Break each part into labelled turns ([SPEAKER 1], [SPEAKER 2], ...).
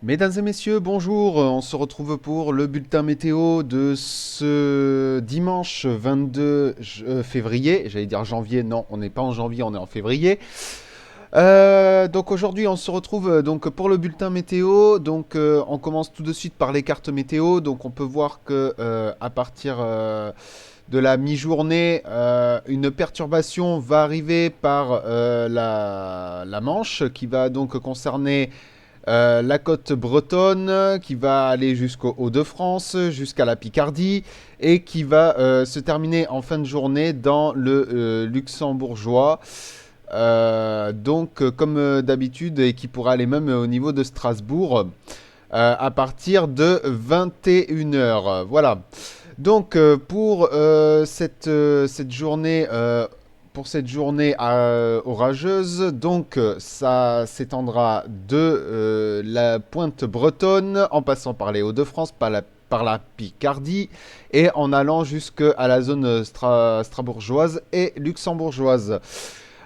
[SPEAKER 1] Mesdames et messieurs, bonjour. On se retrouve pour le bulletin météo de ce dimanche 22 février. J'allais dire janvier, non, on n'est pas en janvier, on est en février. Donc aujourd'hui, on se retrouve donc pour le bulletin météo. Donc on commence tout de suite par les cartes météo. Donc on peut voir que à partir de la mi-journée, une perturbation va arriver par la Manche qui va donc concerner la côte bretonne qui va aller jusqu'au Hauts-de-France, jusqu'à la Picardie et qui va se terminer en fin de journée dans le luxembourgeois. Comme d'habitude, et qui pourra aller même au niveau de Strasbourg à partir de 21 h. Voilà. Donc, cette journée orageuse. Donc ça s'étendra de la pointe bretonne en passant par les Hauts-de-France, par la Picardie et en allant jusqu'à la zone strasbourgeoise et luxembourgeoise.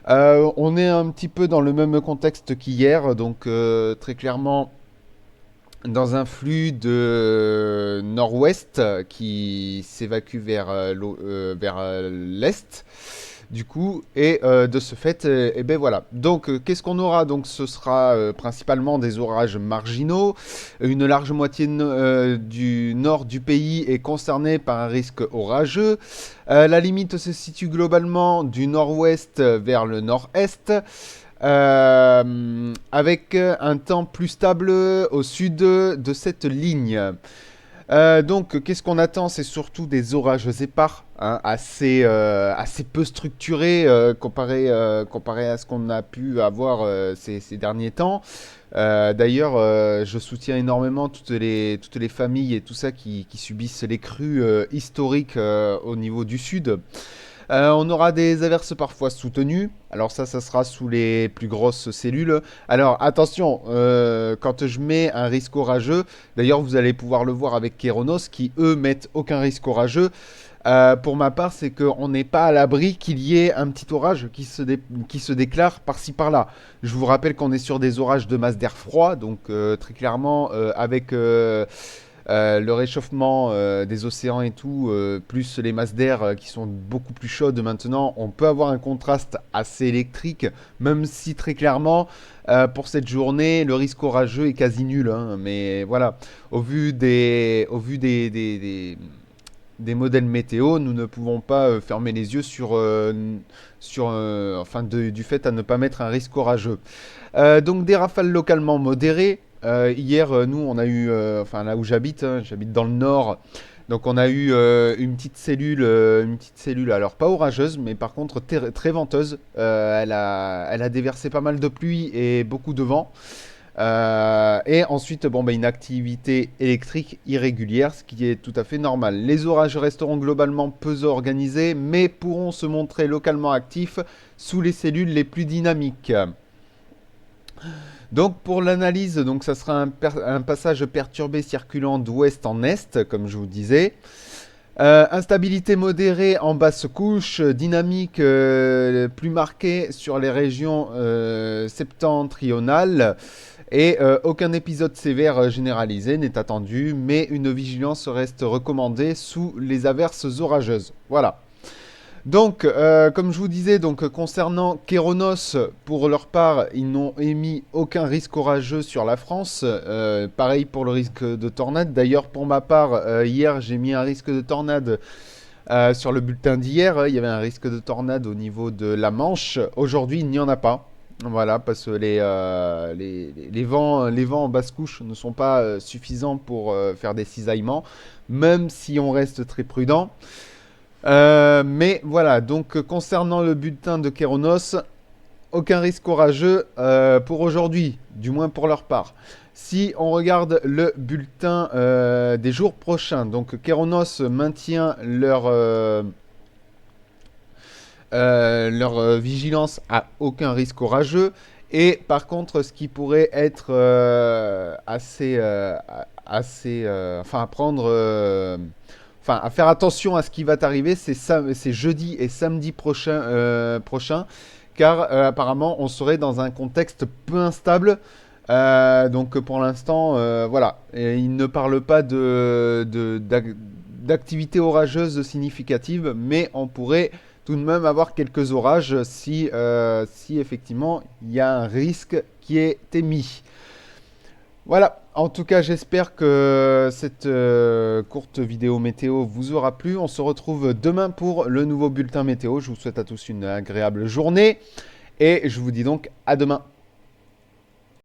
[SPEAKER 1] On est un petit peu dans le même contexte qu'hier, donc très clairement dans un flux de nord-ouest qui s'évacue vers l'est du coup, et de ce fait, et ben voilà. Donc, qu'est-ce qu'on aura? Donc, ce sera principalement des orages marginaux. Une large moitié du nord du pays est concernée par un risque orageux. La limite se situe globalement du nord-ouest vers le nord-est. Avec un temps plus stable au sud de cette ligne. Donc, qu'est-ce qu'on attend? C'est surtout des orages épars, hein, assez peu structurés comparé à ce qu'on a pu avoir ces derniers temps. D'ailleurs, je soutiens énormément toutes les familles et tout ça qui subissent les crues historiques au niveau du sud. On aura des averses parfois soutenues. Alors ça sera sous les plus grosses cellules. Alors attention, quand je mets un risque orageux, d'ailleurs vous allez pouvoir le voir avec Keronos qui eux mettent aucun risque orageux. Pour ma part, c'est qu'on n'est pas à l'abri qu'il y ait un petit orage qui se déclare par-ci par-là. Je vous rappelle qu'on est sur des orages de masse d'air froid, donc très clairement avec le réchauffement des océans et tout, plus les masses d'air qui sont beaucoup plus chaudes maintenant, on peut avoir un contraste assez électrique, même si très clairement, pour cette journée, le risque orageux est quasi nul, hein. Mais voilà, au vu des modèles météo, nous ne pouvons pas fermer les yeux du fait à ne pas mettre un risque orageux. Donc des rafales localement modérées. Hier, nous, on a eu, là où j'habite, hein, j'habite dans le nord, donc on a eu une petite cellule, alors pas orageuse, mais par contre très venteuse. Elle a déversé pas mal de pluie et beaucoup de vent. Et ensuite, une activité électrique irrégulière, ce qui est tout à fait normal. Les orages resteront globalement peu organisés, mais pourront se montrer localement actifs sous les cellules les plus dynamiques. Donc pour l'analyse, donc ça sera un passage perturbé circulant d'ouest en est, comme je vous disais. Instabilité modérée en basse couche, dynamique plus marquée sur les régions septentrionales. Et aucun épisode sévère généralisé n'est attendu, mais une vigilance reste recommandée sous les averses orageuses. Voilà. Donc, comme je vous disais, donc concernant Keronos, pour leur part, ils n'ont émis aucun risque orageux sur la France. Pareil pour le risque de tornade. D'ailleurs, pour ma part, hier, j'ai mis un risque de tornade sur le bulletin d'hier. Il y avait un risque de tornade au niveau de la Manche. Aujourd'hui, il n'y en a pas. Voilà, parce que les vents en basse couche ne sont pas suffisants pour faire des cisaillements, même si on reste très prudent. Mais voilà, donc concernant le bulletin de Keronos, aucun risque orageux pour aujourd'hui, du moins pour leur part. Si on regarde le bulletin des jours prochains, donc Keronos maintient leur vigilance à aucun risque orageux. Et par contre, ce qui pourrait être à prendre, à faire attention à ce qui va arriver, c'est jeudi et samedi prochain, car apparemment on serait dans un contexte peu instable Donc pour l'instant, voilà. Et il ne parle pas d'activité orageuse significative, mais on pourrait tout de même avoir quelques orages si effectivement il y a un risque qui est émis. Voilà, en tout cas j'espère que cette courte vidéo météo vous aura plu. On se retrouve demain pour le nouveau bulletin météo. Je vous souhaite à tous une agréable journée et je vous dis donc à demain.